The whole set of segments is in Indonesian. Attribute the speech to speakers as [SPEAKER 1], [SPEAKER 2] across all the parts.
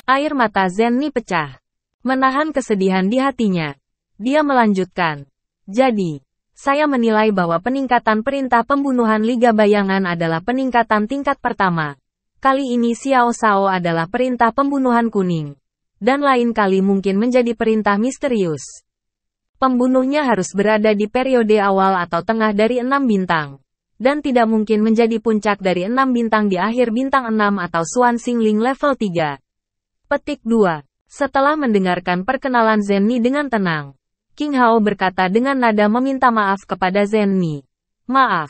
[SPEAKER 1] Air mata Zenni pecah. Menahan kesedihan di hatinya. Dia melanjutkan. Jadi, saya menilai bahwa peningkatan perintah pembunuhan Liga Bayangan adalah peningkatan tingkat pertama. Kali ini Xiao Shao adalah perintah pembunuhan kuning. Dan lain kali mungkin menjadi perintah misterius. Pembunuhnya harus berada di periode awal atau tengah dari 6 bintang. Dan tidak mungkin menjadi puncak dari 6 bintang di akhir bintang 6 atau Xuan Xingling level 3. Petik 2. Setelah mendengarkan perkenalan Zenni dengan tenang, King Hao berkata dengan nada meminta maaf kepada Zenni. Maaf,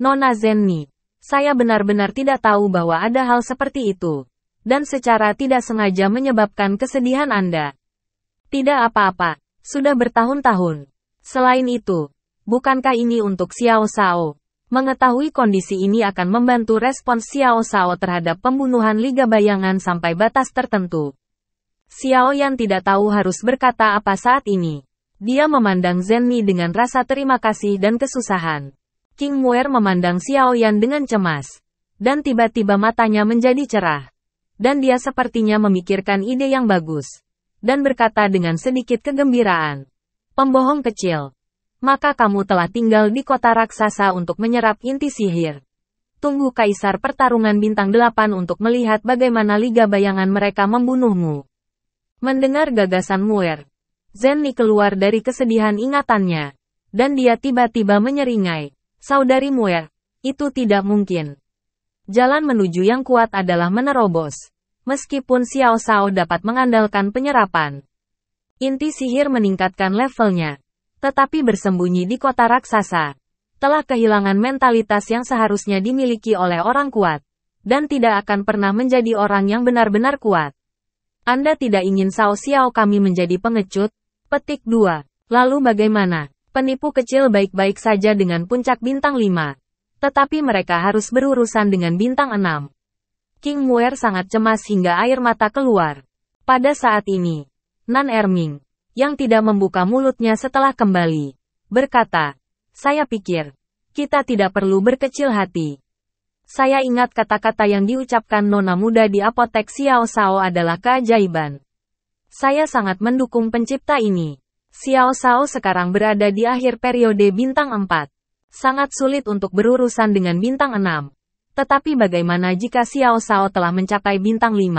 [SPEAKER 1] Nona Zenni. Saya benar-benar tidak tahu bahwa ada hal seperti itu. Dan secara tidak sengaja menyebabkan kesedihan Anda. Tidak apa-apa, sudah bertahun-tahun. Selain itu, bukankah ini untuk Xiao Shao? Mengetahui kondisi ini akan membantu respons Xiao Shao terhadap pembunuhan Liga Bayangan sampai batas tertentu. Xiao Yan tidak tahu harus berkata apa saat ini. Dia memandang Zenni dengan rasa terima kasih dan kesusahan. King Muer memandang Xiao Yan dengan cemas. Dan tiba-tiba matanya menjadi cerah. Dan dia sepertinya memikirkan ide yang bagus. Dan berkata dengan sedikit kegembiraan. Pembohong kecil. Maka kamu telah tinggal di kota raksasa untuk menyerap inti sihir. Tunggu Kaisar Pertarungan Bintang 8 untuk melihat bagaimana Liga Bayangan mereka membunuhmu. Mendengar gagasan Muer, Zenni keluar dari kesedihan ingatannya. Dan dia tiba-tiba menyeringai. Saudari Muer, itu tidak mungkin. Jalan menuju yang kuat adalah menerobos. Meskipun Xiao Shao dapat mengandalkan penyerapan. Inti sihir meningkatkan levelnya. Tetapi bersembunyi di kota raksasa, telah kehilangan mentalitas yang seharusnya dimiliki oleh orang kuat, dan tidak akan pernah menjadi orang yang benar-benar kuat. Anda tidak ingin Shao Xiao kami menjadi pengecut? Petik 2. Lalu bagaimana? Penipu kecil baik-baik saja dengan puncak bintang 5. Tetapi mereka harus berurusan dengan bintang 6. King Muer sangat cemas hingga air mata keluar. Pada saat ini, Nan Erming, yang tidak membuka mulutnya setelah kembali, berkata, saya pikir, kita tidak perlu berkecil hati. Saya ingat kata-kata yang diucapkan Nona muda di apotek Xiao Shao adalah keajaiban. Saya sangat mendukung pencipta ini. Xiao Shao sekarang berada di akhir periode bintang 4. Sangat sulit untuk berurusan dengan bintang 6. Tetapi bagaimana jika Xiao Shao telah mencapai bintang 5?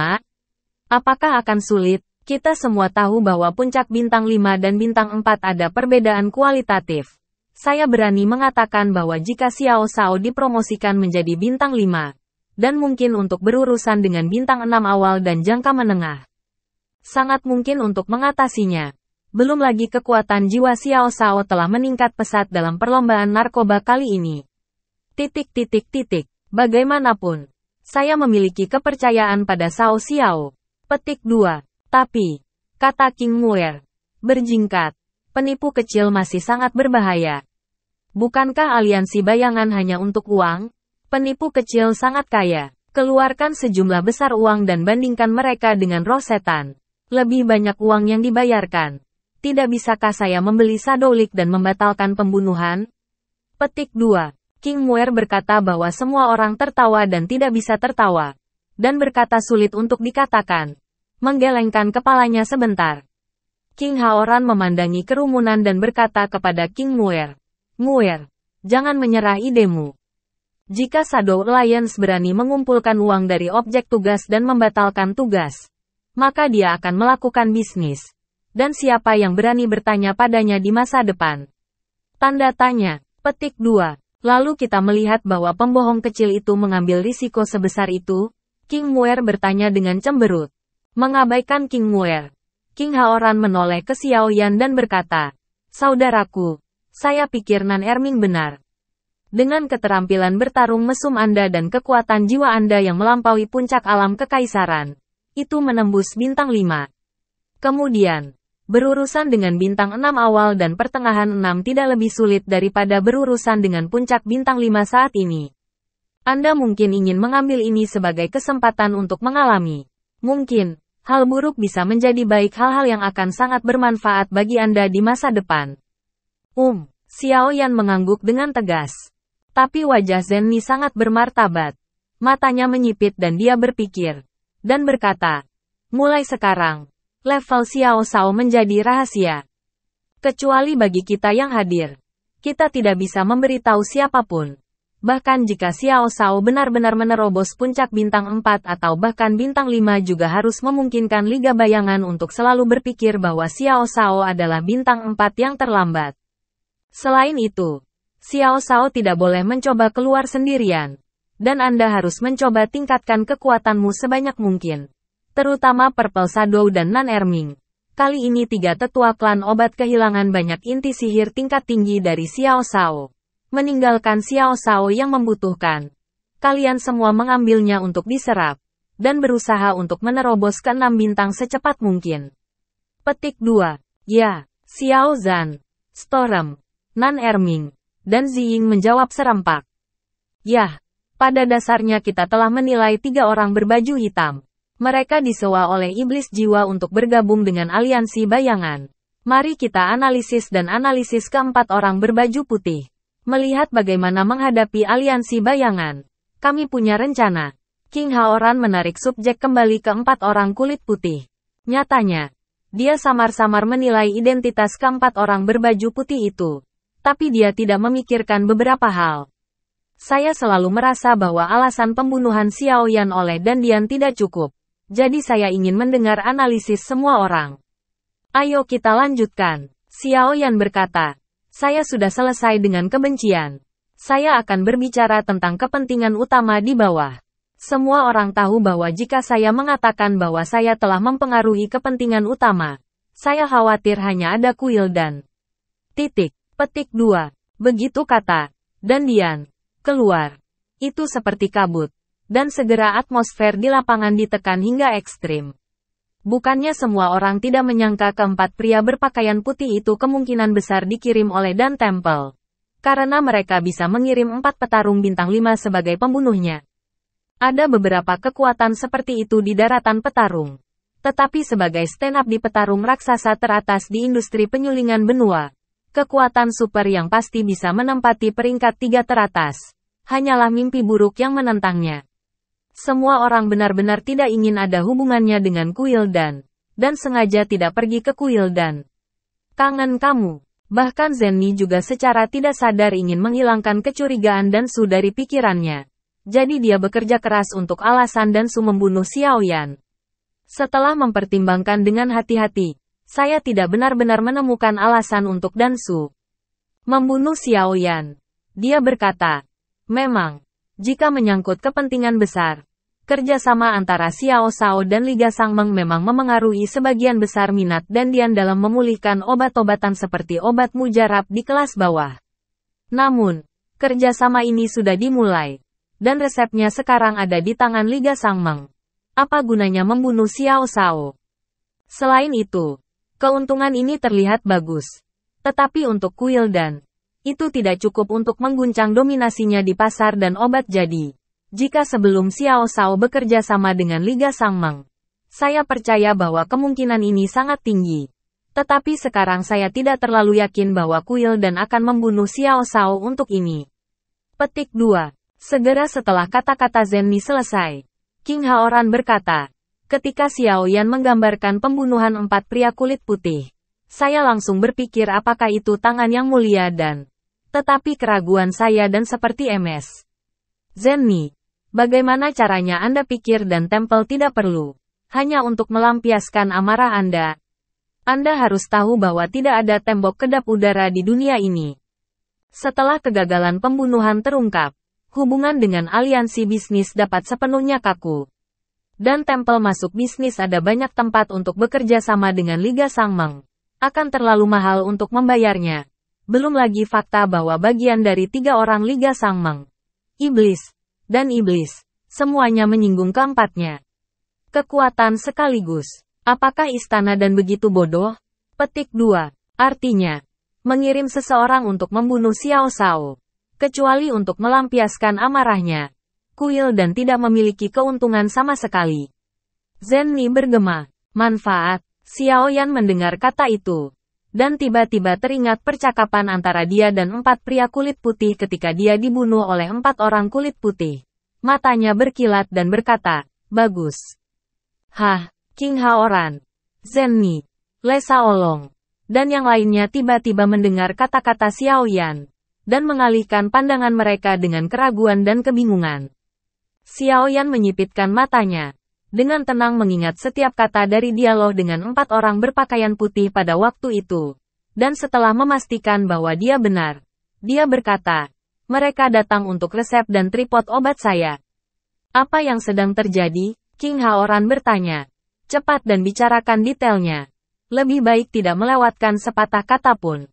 [SPEAKER 1] Apakah akan sulit? Kita semua tahu bahwa puncak bintang 5 dan bintang 4 ada perbedaan kualitatif. Saya berani mengatakan bahwa jika Xiao Shao dipromosikan menjadi bintang 5, dan mungkin untuk berurusan dengan bintang 6 awal dan jangka menengah, sangat mungkin untuk mengatasinya. Belum lagi kekuatan jiwa Xiao Shao telah meningkat pesat dalam perlombaan narkoba kali ini. Bagaimanapun, saya memiliki kepercayaan pada Shao Xiao. Petik 2. Tapi, kata King Muer, berjingkat, penipu kecil masih sangat berbahaya. Bukankah aliansi bayangan hanya untuk uang? Penipu kecil sangat kaya. Keluarkan sejumlah besar uang dan bandingkan mereka dengan roh setan. Lebih banyak uang yang dibayarkan. Tidak bisakah saya membeli Shadowlight dan membatalkan pembunuhan? Petik 2. King Muer berkata bahwa semua orang tertawa dan tidak bisa tertawa. Dan berkata sulit untuk dikatakan. Menggelengkan kepalanya sebentar. King Haoran memandangi kerumunan dan berkata kepada King Muer. Muer, jangan menyerah idemu. Jika Shadow Alliance berani mengumpulkan uang dari objek tugas dan membatalkan tugas, maka dia akan melakukan bisnis. Dan siapa yang berani bertanya padanya di masa depan? Tanda tanya. Petik 2. Lalu kita melihat bahwa pembohong kecil itu mengambil risiko sebesar itu? King Muer bertanya dengan cemberut. Mengabaikan King Muer, King Haoran menoleh ke Xiao Yan dan berkata, saudaraku, saya pikir Nan Erming benar. Dengan keterampilan bertarung mesum Anda dan kekuatan jiwa Anda yang melampaui puncak alam kekaisaran, itu menembus bintang 5. Kemudian, berurusan dengan bintang 6 awal dan pertengahan 6 tidak lebih sulit daripada berurusan dengan puncak bintang 5 saat ini. Anda mungkin ingin mengambil ini sebagai kesempatan untuk mengalami. Mungkin, hal buruk bisa menjadi baik, hal-hal yang akan sangat bermanfaat bagi Anda di masa depan. Xiao Yan mengangguk dengan tegas. Tapi wajah Zenni sangat bermartabat. Matanya menyipit dan dia berpikir. Dan berkata, Mulai sekarang, level Xiao Shao menjadi rahasia. Kecuali bagi kita yang hadir. Kita tidak bisa memberitahu siapapun. Bahkan jika Xiao Shao benar-benar menerobos puncak bintang 4 atau bahkan bintang 5 juga harus memungkinkan Liga Bayangan untuk selalu berpikir bahwa Xiao Shao adalah bintang 4 yang terlambat. Selain itu, Xiao Shao tidak boleh mencoba keluar sendirian. Dan Anda harus mencoba tingkatkan kekuatanmu sebanyak mungkin. Terutama Purple Shadow dan Nan Erming. Kali ini 3 tetua klan obat kehilangan banyak inti sihir tingkat tinggi dari Xiao Shao. Meninggalkan Xiao Shao yang membutuhkan. Kalian semua mengambilnya untuk diserap. Dan berusaha untuk menerobos ke 6 bintang secepat mungkin. Petik 2. Ya, Xiao Zhan, Storm, Nan Erming, dan Ziying menjawab serempak. Yah, pada dasarnya kita telah menilai 3 orang berbaju hitam. Mereka disewa oleh iblis jiwa untuk bergabung dengan aliansi bayangan. Mari kita analisis keempat orang berbaju putih. Melihat bagaimana menghadapi aliansi bayangan. Kami punya rencana. King Haoran menarik subjek kembali ke 4 orang kulit putih. Nyatanya, dia samar-samar menilai identitas keempat orang berbaju putih itu. Tapi dia tidak memikirkan beberapa hal. Saya selalu merasa bahwa alasan pembunuhan Xiao Yan oleh Dandian tidak cukup. Jadi saya ingin mendengar analisis semua orang. Ayo kita lanjutkan. Xiao Yan berkata. Saya sudah selesai dengan kebencian. Saya akan berbicara tentang kepentingan utama di bawah. Semua orang tahu bahwa jika saya mengatakan bahwa saya telah mempengaruhi kepentingan utama, saya khawatir hanya ada kuil dan titik. Petik 2. Begitu kata Dandian. Keluar. Itu seperti kabut. Dan segera atmosfer di lapangan ditekan hingga ekstrim. Bukannya semua orang tidak menyangka keempat pria berpakaian putih itu kemungkinan besar dikirim oleh Dan Temple. Karena mereka bisa mengirim 4 petarung bintang 5 sebagai pembunuhnya. Ada beberapa kekuatan seperti itu di daratan petarung. Tetapi sebagai stand-up di petarung raksasa teratas di industri penyulingan benua, kekuatan super yang pasti bisa menempati peringkat 3 teratas. Hanyalah mimpi buruk yang menentangnya. Semua orang benar-benar tidak ingin ada hubungannya dengan kuil dan sengaja tidak pergi ke kuil dan kangen kamu. Bahkan Zenny juga secara tidak sadar ingin menghilangkan kecurigaan Dansu dari pikirannya. Jadi dia bekerja keras untuk alasan Dansu membunuh Xiao Yan. Setelah mempertimbangkan dengan hati-hati, saya tidak benar-benar menemukan alasan untuk Dansu membunuh Xiao Yan. Dia berkata, memang, jika menyangkut kepentingan besar, kerjasama antara Xiao Shao dan Liga Sangmeng memang memengaruhi sebagian besar minat Dandian dalam memulihkan obat-obatan seperti obat mujarab di kelas bawah. Namun, kerjasama ini sudah dimulai, dan resepnya sekarang ada di tangan Liga Sangmeng. Apa gunanya membunuh Xiao Shao? Selain itu, keuntungan ini terlihat bagus. Tetapi untuk kuil dan itu tidak cukup untuk mengguncang dominasinya di pasar dan obat jadi. Jika sebelum Xiao Shao bekerja sama dengan Liga Sangmeng, saya percaya bahwa kemungkinan ini sangat tinggi. Tetapi sekarang saya tidak terlalu yakin bahwa kuil dan akan membunuh Xiao Shao untuk ini. Petik 2. Segera setelah kata-kata Zenny selesai, King Haoran berkata, ketika Xiao Yan menggambarkan pembunuhan 4 pria kulit putih, saya langsung berpikir apakah itu tangan yang mulia dan tetapi keraguan saya dan seperti MS. Zenny, bagaimana caranya Anda pikir dan Temple tidak perlu hanya untuk melampiaskan amarah Anda? Anda harus tahu bahwa tidak ada tembok kedap udara di dunia ini. Setelah kegagalan pembunuhan terungkap, hubungan dengan aliansi bisnis dapat sepenuhnya kaku. Dan Temple masuk bisnis ada banyak tempat untuk bekerja sama dengan Liga Sangmeng. Akan terlalu mahal untuk membayarnya. Belum lagi fakta bahwa bagian dari 3 orang Liga Sangmeng, iblis, dan iblis, semuanya menyinggung keempatnya. Kekuatan sekaligus. Apakah istana dan begitu bodoh? Petik 2. Artinya, mengirim seseorang untuk membunuh Xiao Shao. Kecuali untuk melampiaskan amarahnya. Kuil dan tidak memiliki keuntungan sama sekali. Zenny bergema. Manfaat. Xiao Yan mendengar kata itu. Dan tiba-tiba teringat percakapan antara dia dan 4 pria kulit putih ketika dia dibunuh oleh 4 orang kulit putih. Matanya berkilat dan berkata, bagus. Hah, King Haoran, Zenni, Le Shaolong, dan yang lainnya tiba-tiba mendengar kata-kata Xiao Yan, dan mengalihkan pandangan mereka dengan keraguan dan kebingungan. Xiao Yan menyipitkan matanya, dengan tenang mengingat setiap kata dari dialog dengan 4 orang berpakaian putih pada waktu itu. Dan setelah memastikan bahwa dia benar, dia berkata, mereka datang untuk resep dan tripod obat saya. Apa yang sedang terjadi? King Haoran bertanya. Cepat dan bicarakan detailnya. Lebih baik tidak melewatkan sepatah kata pun.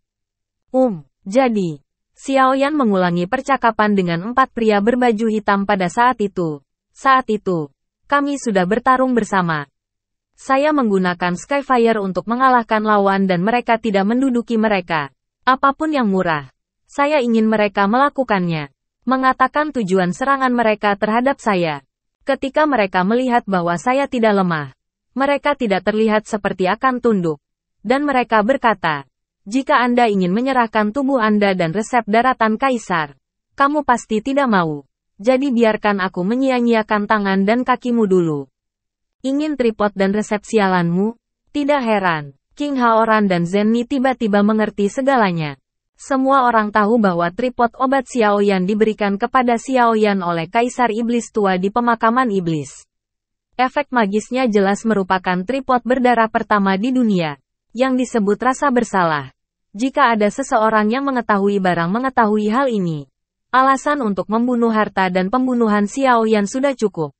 [SPEAKER 1] Jadi, Xiao Yan mengulangi percakapan dengan 4 pria berbaju hitam pada saat itu. Saat itu, kami sudah bertarung bersama. Saya menggunakan Skyfire untuk mengalahkan lawan dan mereka tidak menduduki mereka. Apapun yang murah, saya ingin mereka melakukannya. Mengatakan tujuan serangan mereka terhadap saya. Ketika mereka melihat bahwa saya tidak lemah, mereka tidak terlihat seperti akan tunduk. Dan mereka berkata, jika Anda ingin menyerahkan tubuh Anda dan resep daratan Kaisar, kamu pasti tidak mau. Jadi biarkan aku menyia-nyiakan tangan dan kakimu dulu. Ingin tripod dan resep sialanmu? Tidak heran, King Haoran dan Zenni tiba-tiba mengerti segalanya. Semua orang tahu bahwa tripod obat Xiao Yan diberikan kepada Xiao Yan oleh Kaisar Iblis Tua di pemakaman iblis. Efek magisnya jelas merupakan tripod berdarah pertama di dunia, yang disebut rasa bersalah. Jika ada seseorang yang mengetahui hal ini, alasan untuk membunuh harta dan pembunuhan Xiao Yan sudah cukup.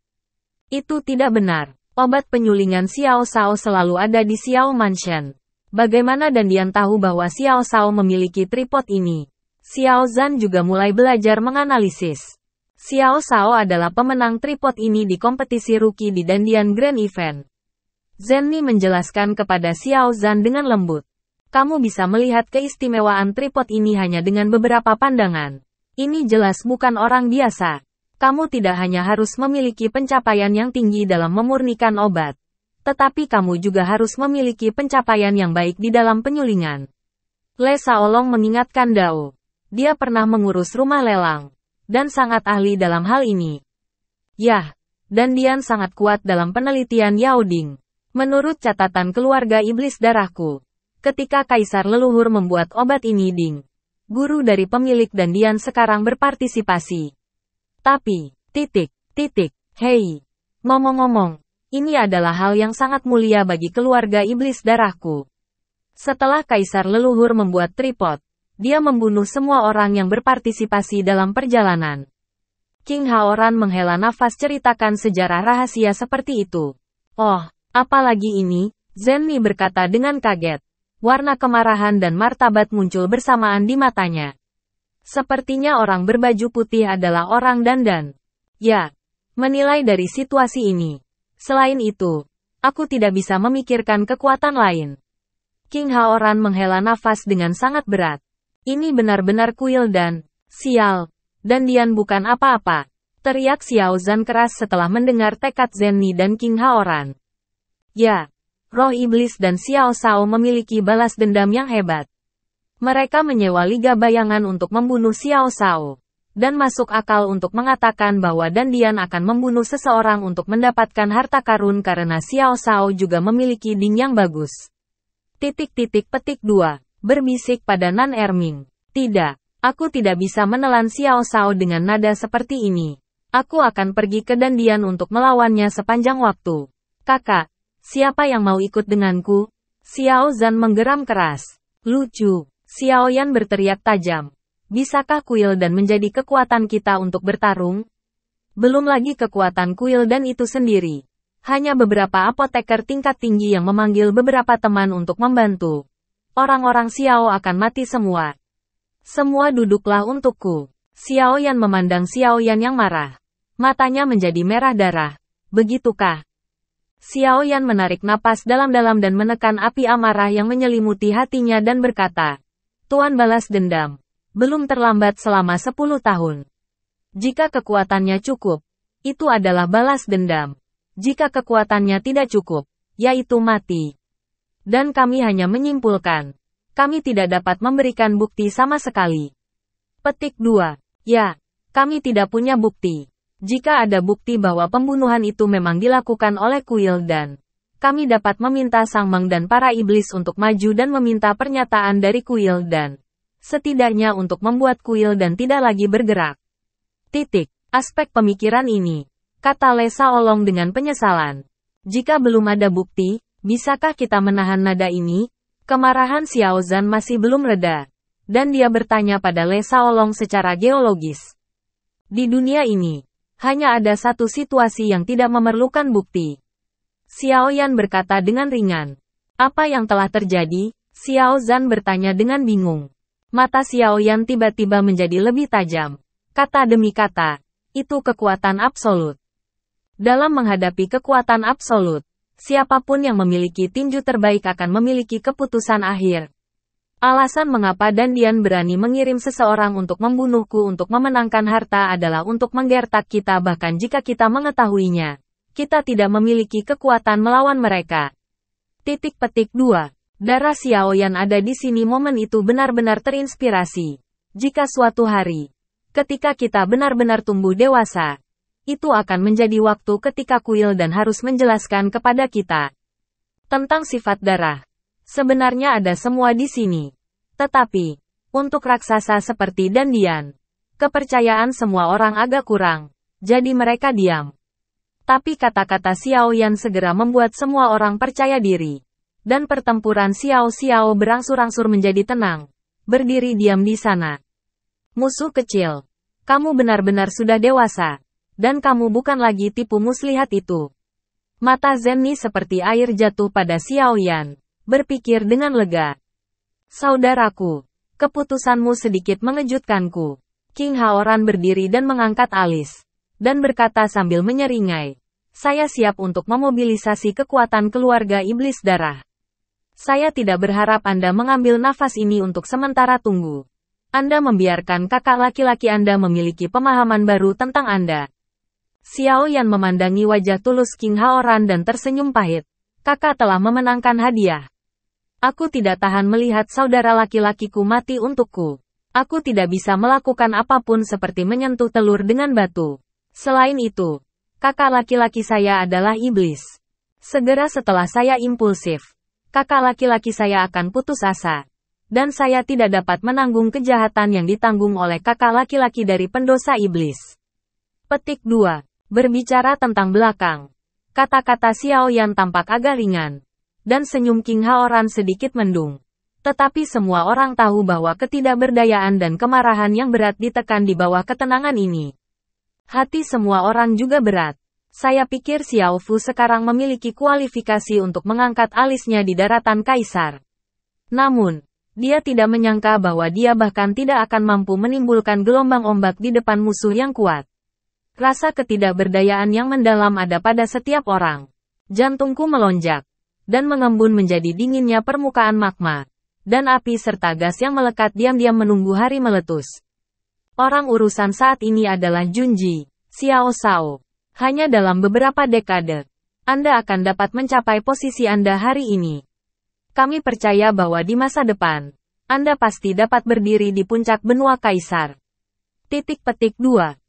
[SPEAKER 1] Itu tidak benar. Obat penyulingan Xiao Shao selalu ada di Xiao Mansion. Bagaimana Dandian tahu bahwa Xiao Shao memiliki tripod ini? Xiao Zhan juga mulai belajar menganalisis. Xiao Shao adalah pemenang tripod ini di kompetisi rookie di Dandian Grand Event. Zenni menjelaskan kepada Xiao Zhan dengan lembut. Kamu bisa melihat keistimewaan tripod ini hanya dengan beberapa pandangan. Ini jelas bukan orang biasa. Kamu tidak hanya harus memiliki pencapaian yang tinggi dalam memurnikan obat, tetapi kamu juga harus memiliki pencapaian yang baik di dalam penyulingan. Le Shaolong mengingatkan Dao. Dia pernah mengurus rumah lelang, dan sangat ahli dalam hal ini. Yah, dan Dian sangat kuat dalam penelitian Yao Ding. Menurut catatan keluarga iblis darahku, ketika Kaisar Leluhur membuat obat ini Ding, guru dari pemilik dan Dian sekarang berpartisipasi. Tapi, hei, ngomong-ngomong, ini adalah hal yang sangat mulia bagi keluarga iblis darahku. Setelah Kaisar Leluhur membuat tripod, dia membunuh semua orang yang berpartisipasi dalam perjalanan. King Haoran menghela nafas ceritakan sejarah rahasia seperti itu. Oh, apalagi ini, Zenni berkata dengan kaget. Warna kemarahan dan martabat muncul bersamaan di matanya. Sepertinya orang berbaju putih adalah orang dandan. Ya, menilai dari situasi ini. Selain itu, aku tidak bisa memikirkan kekuatan lain. King Haoran menghela nafas dengan sangat berat. Ini benar-benar kuil dan, sial, dan Dian bukan apa-apa. Teriak Xiao Zhan keras setelah mendengar tekad Zenni dan King Haoran. Ya, roh iblis dan Xiao Shao memiliki balas dendam yang hebat. Mereka menyewa Liga Bayangan untuk membunuh Xiao Shao, dan masuk akal untuk mengatakan bahwa Dandian akan membunuh seseorang untuk mendapatkan harta karun karena Xiao Shao juga memiliki ding yang bagus. Petik 2. Berbisik pada Nan Erming. Tidak, aku tidak bisa menelan Xiao Shao dengan nada seperti ini. Aku akan pergi ke Dandian untuk melawannya sepanjang waktu. Kakak, siapa yang mau ikut denganku? Xiao Zhan menggeram keras. Lucu. Xiao Yan berteriak tajam. Bisakah kuil dan menjadi kekuatan kita untuk bertarung? Belum lagi kekuatan kuil dan itu sendiri. Hanya beberapa apoteker tingkat tinggi yang memanggil beberapa teman untuk membantu. Orang-orang Xiao akan mati semua. Semua duduklah untukku. Xiao Yan memandang Xiao Yan yang marah. Matanya menjadi merah darah. Begitukah? Xiao Yan menarik napas dalam-dalam dan menekan api amarah yang menyelimuti hatinya dan berkata, Tuan balas dendam. Belum terlambat selama 10 tahun. Jika kekuatannya cukup, itu adalah balas dendam. Jika kekuatannya tidak cukup, yaitu mati. Dan kami hanya menyimpulkan. Kami tidak dapat memberikan bukti sama sekali. Petik 2. Ya, kami tidak punya bukti. Jika ada bukti bahwa pembunuhan itu memang dilakukan oleh kuil dan kami dapat meminta Sang Meng dan para iblis untuk maju dan meminta pernyataan dari kuil dan setidaknya untuk membuat kuil dan tidak lagi bergerak. Aspek pemikiran ini, kata Le Shaolong dengan penyesalan. Jika belum ada bukti, bisakah kita menahan nada ini? Kemarahan Xiao Zhan masih belum reda, dan dia bertanya pada Le Shaolong secara geologis. Di dunia ini, hanya ada satu situasi yang tidak memerlukan bukti. Xiao Yan berkata dengan ringan. Apa yang telah terjadi? Xiao Zhan bertanya dengan bingung. Mata Xiao Yan tiba-tiba menjadi lebih tajam. Kata demi kata, itu kekuatan absolut. Dalam menghadapi kekuatan absolut, siapapun yang memiliki tinju terbaik akan memiliki keputusan akhir. Alasan mengapa Dandian berani mengirim seseorang untuk membunuhku untuk memenangkan harta adalah untuk menggertak kita bahkan jika kita mengetahuinya. Kita tidak memiliki kekuatan melawan mereka. 2. Darah Xiao Yan ada di sini. Momen itu benar-benar terinspirasi. Jika suatu hari, ketika kita benar-benar tumbuh dewasa, itu akan menjadi waktu ketika kuil dan harus menjelaskan kepada kita tentang sifat darah. Sebenarnya ada semua di sini. Tetapi, untuk raksasa seperti Dandian, kepercayaan semua orang agak kurang, jadi mereka diam. Tapi kata-kata Xiao Yan segera membuat semua orang percaya diri. Dan pertempuran Xiao berangsur-angsur menjadi tenang. Berdiri diam di sana. Musuh kecil. Kamu benar-benar sudah dewasa. Dan kamu bukan lagi tipu muslihat itu. Mata Zenni seperti air jatuh pada Xiao Yan. Berpikir dengan lega. Saudaraku, keputusanmu sedikit mengejutkanku. King Haoran berdiri dan mengangkat alis. Dan berkata sambil menyeringai, saya siap untuk memobilisasi kekuatan keluarga iblis darah. Saya tidak berharap Anda mengambil nafas ini untuk sementara tunggu. Anda membiarkan kakak laki-laki Anda memiliki pemahaman baru tentang Anda. Xiao Yan memandangi wajah tulus King Haoran dan tersenyum pahit. Kakak telah memenangkan hadiah. Aku tidak tahan melihat saudara laki-lakiku mati untukku. Aku tidak bisa melakukan apapun seperti menyentuh telur dengan batu. Selain itu, kakak laki-laki saya adalah iblis. Segera setelah saya impulsif, kakak laki-laki saya akan putus asa. Dan saya tidak dapat menanggung kejahatan yang ditanggung oleh kakak laki-laki dari pendosa iblis. 2. Berbicara tentang belakang. Kata-kata Xiao Yan tampak agak ringan. Dan senyum King Haoran sedikit mendung. Tetapi semua orang tahu bahwa ketidakberdayaan dan kemarahan yang berat ditekan di bawah ketenangan ini. Hati semua orang juga berat. Saya pikir Xiao Fu sekarang memiliki kualifikasi untuk mengangkat alisnya di daratan kaisar. Namun, dia tidak menyangka bahwa dia bahkan tidak akan mampu menimbulkan gelombang ombak di depan musuh yang kuat. Rasa ketidakberdayaan yang mendalam ada pada setiap orang. Jantungku melonjak. Dan mengembun menjadi dinginnya permukaan magma. Dan api serta gas yang melekat diam-diam menunggu hari meletus. Orang urusan saat ini adalah Junji, Xiao Shao. Hanya dalam beberapa dekade, Anda akan dapat mencapai posisi Anda hari ini. Kami percaya bahwa di masa depan, Anda pasti dapat berdiri di puncak benua kaisar. 2.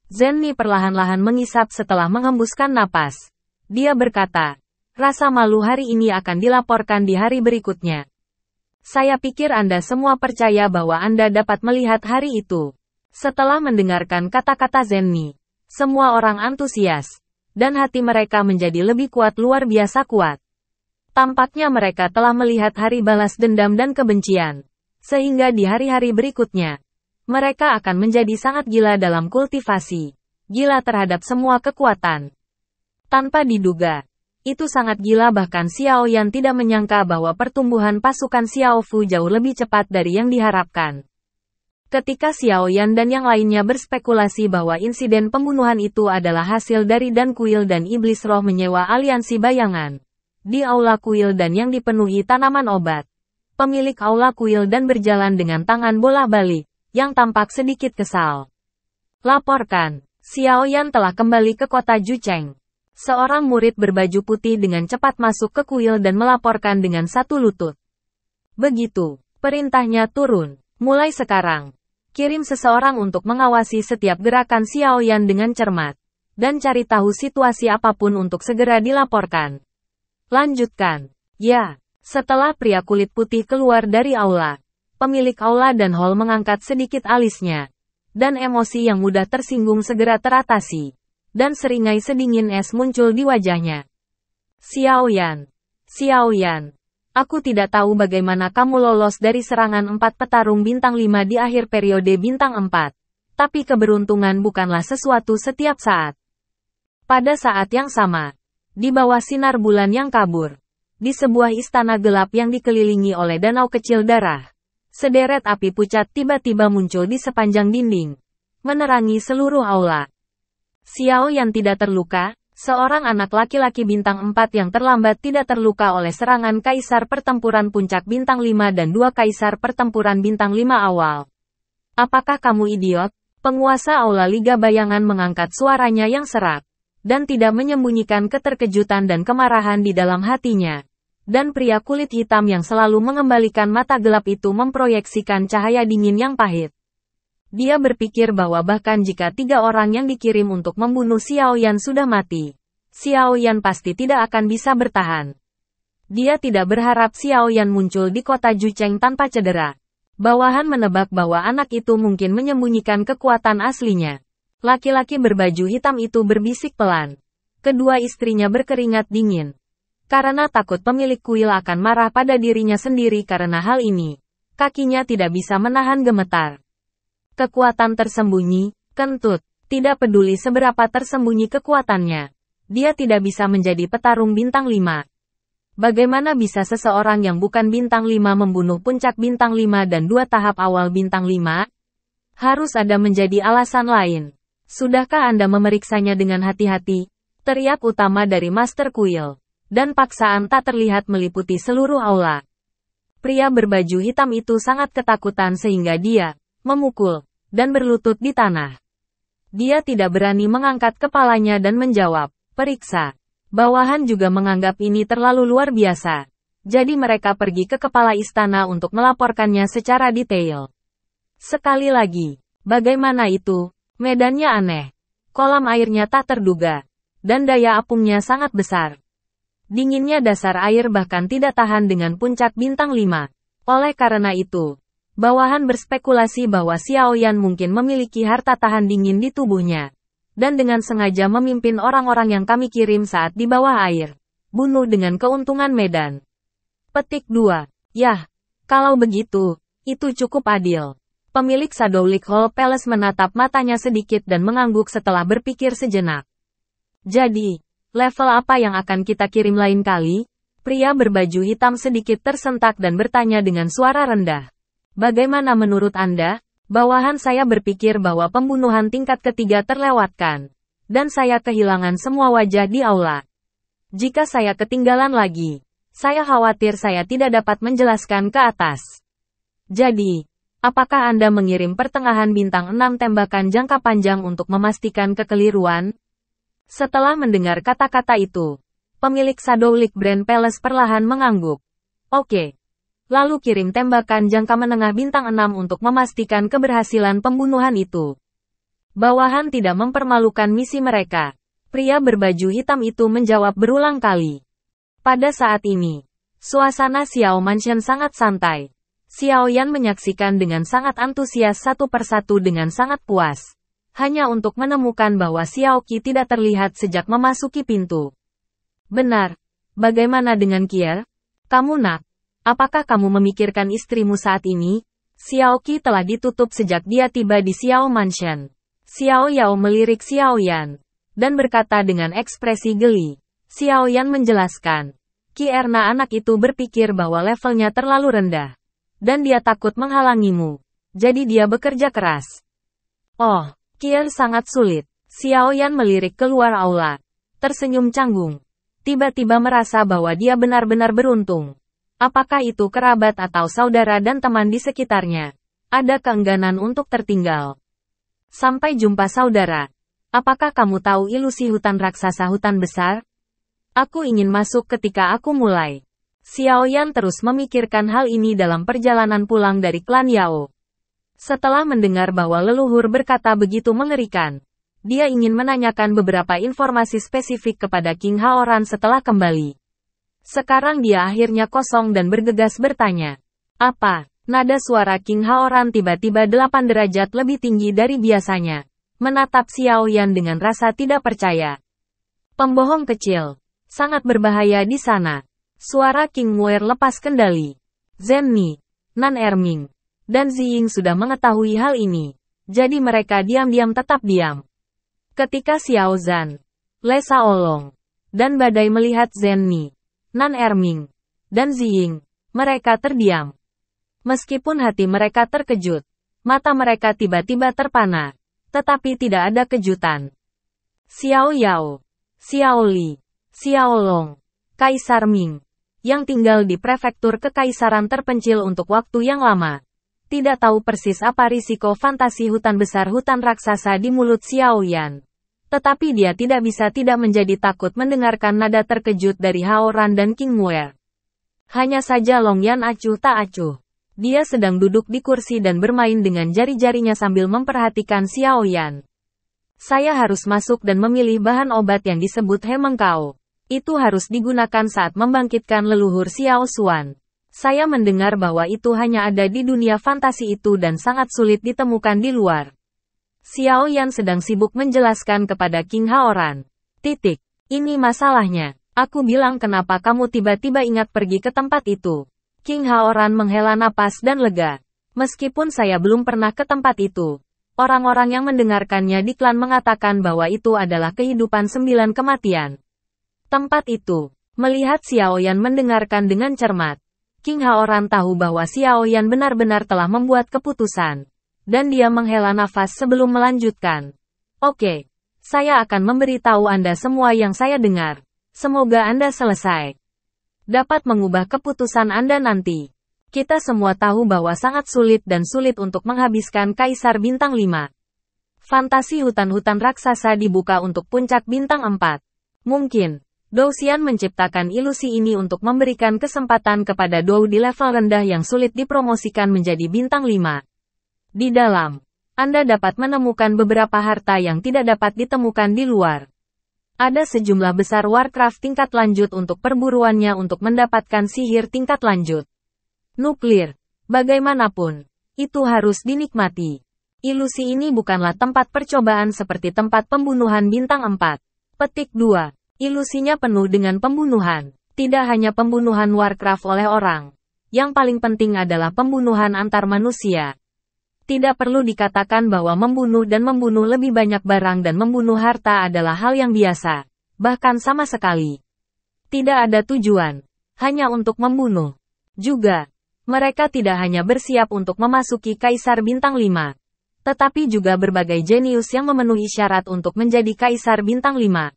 [SPEAKER 1] Zenni perlahan-lahan mengisap setelah menghembuskan napas. Dia berkata, rasa malu hari ini akan dilaporkan di hari berikutnya. Saya pikir Anda semua percaya bahwa Anda dapat melihat hari itu. Setelah mendengarkan kata-kata Zenni, semua orang antusias, dan hati mereka menjadi lebih kuat luar biasa kuat. Tampaknya mereka telah melihat hari balas dendam dan kebencian, sehingga di hari-hari berikutnya, mereka akan menjadi sangat gila dalam kultivasi, gila terhadap semua kekuatan. Tanpa diduga, itu sangat gila bahkan Xiao Yan tidak menyangka bahwa pertumbuhan pasukan Xiao Fu jauh lebih cepat dari yang diharapkan. Ketika Xiao Yan dan yang lainnya berspekulasi bahwa insiden pembunuhan itu adalah hasil dari Dan Kuil dan Iblis Roh menyewa aliansi bayangan di aula kuil dan yang dipenuhi tanaman obat, pemilik aula kuil dan berjalan dengan tangan bola balik, yang tampak sedikit kesal. Laporkan, Xiao Yan telah kembali ke kota Jucheng. Seorang murid berbaju putih dengan cepat masuk ke kuil dan melaporkan dengan satu lutut. Begitu, perintahnya turun. Mulai sekarang, kirim seseorang untuk mengawasi setiap gerakan Xiao Yan dengan cermat, dan cari tahu situasi apapun untuk segera dilaporkan. Lanjutkan. Ya, setelah pria kulit putih keluar dari aula, pemilik aula dan hall mengangkat sedikit alisnya. Dan emosi yang mudah tersinggung segera teratasi. Dan seringai sedingin es muncul di wajahnya. Xiao Yan, aku tidak tahu bagaimana kamu lolos dari serangan 4 petarung bintang 5 di akhir periode bintang 4. Tapi keberuntungan bukanlah sesuatu setiap saat. Pada saat yang sama, di bawah sinar bulan yang kabur, di sebuah istana gelap yang dikelilingi oleh danau kecil darah, sederet api pucat tiba-tiba muncul di sepanjang dinding, menerangi seluruh aula. Xiao Yan tidak terluka, seorang anak laki-laki bintang 4 yang terlambat tidak terluka oleh serangan Kaisar Pertempuran Puncak Bintang 5 dan 2 Kaisar Pertempuran Bintang 5 awal. Apakah kamu idiot? Penguasa Aula Liga Bayangan mengangkat suaranya yang serak, dan tidak menyembunyikan keterkejutan dan kemarahan di dalam hatinya. Dan pria kulit hitam yang selalu mengembalikan mata gelap itu memproyeksikan cahaya dingin yang pahit. Dia berpikir bahwa bahkan jika 3 orang yang dikirim untuk membunuh Xiao Yan sudah mati, Xiao Yan pasti tidak akan bisa bertahan. Dia tidak berharap Xiao Yan muncul di kota Jucheng tanpa cedera. Bawahan menebak bahwa anak itu mungkin menyembunyikan kekuatan aslinya. Laki-laki berbaju hitam itu berbisik pelan. Kedua istrinya berkeringat dingin. Karena takut pemilik kuil akan marah pada dirinya sendiri karena hal ini, kakinya tidak bisa menahan gemetar. Kekuatan tersembunyi, kentut, tidak peduli seberapa tersembunyi kekuatannya. Dia tidak bisa menjadi petarung bintang 5. Bagaimana bisa seseorang yang bukan bintang 5 membunuh puncak bintang 5 dan 2 tahap awal bintang 5? Harus ada menjadi alasan lain. Sudahkah Anda memeriksanya dengan hati-hati? Teriak utama dari Master Kuil. Dan paksaan tak terlihat meliputi seluruh aula. Pria berbaju hitam itu sangat ketakutan sehingga dia memukul, dan berlutut di tanah. Dia tidak berani mengangkat kepalanya dan menjawab, periksa. Bawahan juga menganggap ini terlalu luar biasa. Jadi mereka pergi ke kepala istana untuk melaporkannya secara detail. Sekali lagi, bagaimana itu? Medannya aneh. Kolam airnya tak terduga. Dan daya apungnya sangat besar. Dinginnya dasar air bahkan tidak tahan dengan puncak bintang 5. Oleh karena itu, bawahan berspekulasi bahwa Xiao Yan mungkin memiliki harta tahan dingin di tubuhnya. Dan dengan sengaja memimpin orang-orang yang kami kirim saat di bawah air. Bunuh dengan keuntungan medan. Petik 2. Yah, kalau begitu, itu cukup adil. Pemilik Shadow Lake Hall Palace menatap matanya sedikit dan mengangguk setelah berpikir sejenak. Jadi, level apa yang akan kita kirim lain kali? Pria berbaju hitam sedikit tersentak dan bertanya dengan suara rendah. Bagaimana menurut Anda? Bawahan saya berpikir bahwa pembunuhan tingkat ketiga terlewatkan. Dan saya kehilangan semua wajah di aula. Jika saya ketinggalan lagi, saya khawatir saya tidak dapat menjelaskan ke atas. Jadi, apakah Anda mengirim pertengahan bintang 6 tembakan jangka panjang untuk memastikan kekeliruan? Setelah mendengar kata-kata itu, pemilik Shadow Lake Grand Palace perlahan mengangguk. Oke. Lalu kirim tembakan jangka menengah bintang 6 untuk memastikan keberhasilan pembunuhan itu. Bawahan tidak mempermalukan misi mereka. Pria berbaju hitam itu menjawab berulang kali. Pada saat ini, suasana Xiao Mansion sangat santai. Xiao Yan menyaksikan dengan sangat antusias satu persatu dengan sangat puas. Hanya untuk menemukan bahwa Xiao Qi tidak terlihat sejak memasuki pintu. Benar. Bagaimana dengan Kier? Kamu nak? Apakah kamu memikirkan istrimu saat ini? Xiao Qi telah ditutup sejak dia tiba di Xiao Mansion. Xiao Yao melirik Xiao Yan. Dan berkata dengan ekspresi geli. Xiao Yan menjelaskan. Karena anak itu berpikir bahwa levelnya terlalu rendah. Dan dia takut menghalangimu. Jadi dia bekerja keras. Oh, Kier sangat sulit. Xiao Yan melirik keluar aula. Tersenyum canggung. Tiba-tiba merasa bahwa dia benar-benar beruntung. Apakah itu kerabat atau saudara dan teman di sekitarnya? Ada keengganan untuk tertinggal. Sampai jumpa saudara. Apakah kamu tahu ilusi hutan raksasa hutan besar? Aku ingin masuk ketika aku mulai. Xiao Yan terus memikirkan hal ini dalam perjalanan pulang dari klan Yao. Setelah mendengar bahwa leluhur berkata begitu mengerikan, dia ingin menanyakan beberapa informasi spesifik kepada King Haoran setelah kembali. Sekarang dia akhirnya kosong dan bergegas bertanya. Apa? Nada suara King Haoran tiba-tiba 8 derajat lebih tinggi dari biasanya. Menatap Xiao Yan dengan rasa tidak percaya. Pembohong kecil. Sangat berbahaya di sana. Suara King Muer lepas kendali. Zhen Ni, Nan Erming, dan Ziying sudah mengetahui hal ini. Jadi mereka diam-diam tetap diam. Ketika Xiao Zhan, Le Shaolong, dan Badai melihat Zhen Ni, Nan Erming, dan Ziying, mereka terdiam. Meskipun hati mereka terkejut, mata mereka tiba-tiba terpana, tetapi tidak ada kejutan. Xiao Yao, Xiao Li, Xiao Long, Kaisar Ming, yang tinggal di prefektur kekaisaran terpencil untuk waktu yang lama, tidak tahu persis apa risiko fantasi hutan besar hutan raksasa di mulut Xiao Yan. Tetapi dia tidak bisa tidak menjadi takut mendengarkan nada terkejut dari Haoran dan King Muer. Hanya saja Long Yan acuh tak acuh. Dia sedang duduk di kursi dan bermain dengan jari-jarinya sambil memperhatikan Xiao Yan. Saya harus masuk dan memilih bahan obat yang disebut Hemengkao. Itu harus digunakan saat membangkitkan leluhur Xiao Xuan. Saya mendengar bahwa itu hanya ada di dunia fantasi itu dan sangat sulit ditemukan di luar. Xiao Yan sedang sibuk menjelaskan kepada King Haoran. Ini masalahnya. Aku bilang kenapa kamu tiba-tiba ingat pergi ke tempat itu. King Haoran menghela napas dan lega. Meskipun saya belum pernah ke tempat itu, orang-orang yang mendengarkannya di klan mengatakan bahwa itu adalah kehidupan 9 kematian. Tempat itu, melihat Xiao Yan mendengarkan dengan cermat, King Haoran tahu bahwa Xiao Yan benar-benar telah membuat keputusan. Dan dia menghela nafas sebelum melanjutkan. Oke, saya akan memberitahu Anda semua yang saya dengar. Semoga Anda selesai dapat mengubah keputusan Anda nanti. Kita semua tahu bahwa sangat sulit dan sulit untuk menghabiskan Kaisar Bintang 5. Fantasi hutan-hutan raksasa dibuka untuk puncak Bintang 4. Mungkin, Dou Xian menciptakan ilusi ini untuk memberikan kesempatan kepada Dou di level rendah yang sulit dipromosikan menjadi Bintang 5. Di dalam, Anda dapat menemukan beberapa harta yang tidak dapat ditemukan di luar. Ada sejumlah besar Warcraft tingkat lanjut untuk perburuannya untuk mendapatkan sihir tingkat lanjut. Nuklir, bagaimanapun, itu harus dinikmati. Ilusi ini bukanlah tempat percobaan seperti tempat pembunuhan bintang 4. Petik 2. Ilusinya penuh dengan pembunuhan. Tidak hanya pembunuhan Warcraft oleh orang. Yang paling penting adalah pembunuhan antar manusia. Tidak perlu dikatakan bahwa membunuh dan membunuh lebih banyak barang dan membunuh harta adalah hal yang biasa. Bahkan sama sekali. Tidak ada tujuan. Hanya untuk membunuh. Juga, mereka tidak hanya bersiap untuk memasuki Kaisar Bintang 5. Tetapi juga berbagai jenius yang memenuhi syarat untuk menjadi Kaisar Bintang 5.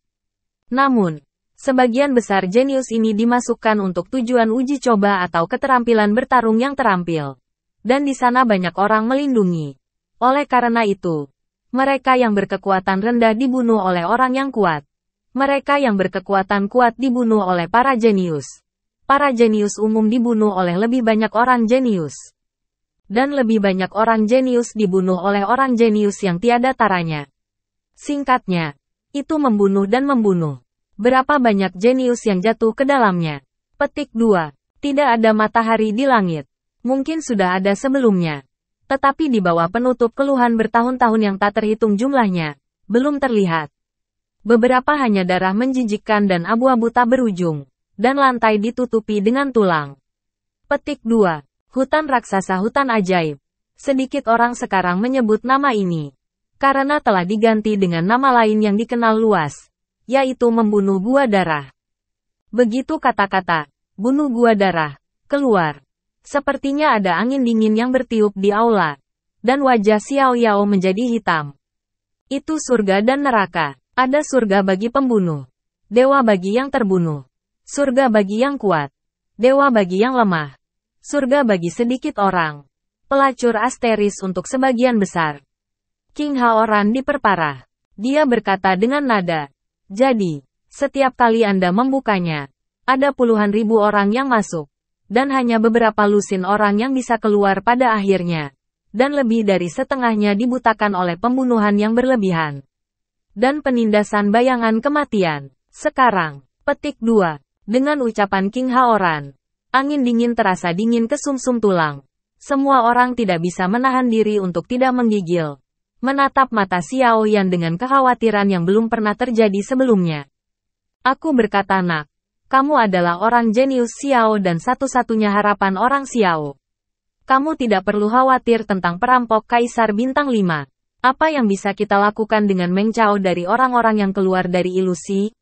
[SPEAKER 1] Namun, sebagian besar jenius ini dimasukkan untuk tujuan uji coba atau keterampilan bertarung yang terampil. Dan di sana banyak orang melindungi. Oleh karena itu, mereka yang berkekuatan rendah dibunuh oleh orang yang kuat. Mereka yang berkekuatan kuat dibunuh oleh para jenius. Para jenius umum dibunuh oleh lebih banyak orang jenius. Dan lebih banyak orang jenius dibunuh oleh orang jenius yang tiada taranya. Singkatnya, itu membunuh dan membunuh. Berapa banyak jenius yang jatuh ke dalamnya? Petik 2. Tidak ada matahari di langit. Mungkin sudah ada sebelumnya. Tetapi di bawah penutup keluhan bertahun-tahun yang tak terhitung jumlahnya, belum terlihat. Beberapa hanya darah menjijikkan dan abu-abu tak berujung. Dan lantai ditutupi dengan tulang. Petik 2. Hutan raksasa hutan ajaib. Sedikit orang sekarang menyebut nama ini. Karena telah diganti dengan nama lain yang dikenal luas. Yaitu membunuh gua darah. Begitu kata-kata, bunuh gua darah, keluar. Sepertinya ada angin dingin yang bertiup di aula. Dan wajah Xiao Yao menjadi hitam. Itu surga dan neraka. Ada surga bagi pembunuh. Dewa bagi yang terbunuh. Surga bagi yang kuat. Dewa bagi yang lemah. Surga bagi sedikit orang. Pelacur asteris untuk sebagian besar. King Haoran diperparah. Dia berkata dengan nada. Jadi, setiap kali Anda membukanya, ada puluhan ribu orang yang masuk. Dan hanya beberapa lusin orang yang bisa keluar pada akhirnya. Dan lebih dari setengahnya dibutakan oleh pembunuhan yang berlebihan. Dan penindasan bayangan kematian. Sekarang, petik 2. Dengan ucapan King Haoran, angin dingin terasa dingin ke sumsum tulang. Semua orang tidak bisa menahan diri untuk tidak menggigil. Menatap mata Xiao Yan dengan kekhawatiran yang belum pernah terjadi sebelumnya. Aku berkata nak, kamu adalah orang jenius Xiao dan satu-satunya harapan orang Xiao. Kamu tidak perlu khawatir tentang perampok Kaisar Bintang 5. Apa yang bisa kita lakukan dengan Meng Chao dari orang-orang yang keluar dari ilusi?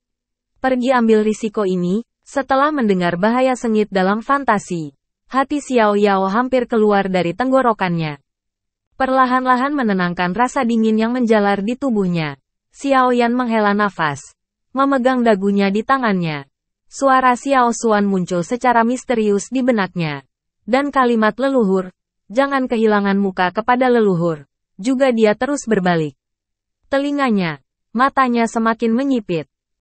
[SPEAKER 1] Pergi ambil risiko ini. Setelah mendengar bahaya sengit dalam fantasi, hati Xiao Yao hampir keluar dari tenggorokannya. Perlahan-lahan menenangkan rasa dingin yang menjalar di tubuhnya. Xiao Yan menghela nafas, memegang dagunya di tangannya. Suara Xiao Xuan muncul secara misterius di benaknya. Dan kalimat leluhur, jangan kehilangan muka kepada leluhur. Juga dia terus berbalik. Telinganya, matanya semakin menyipit.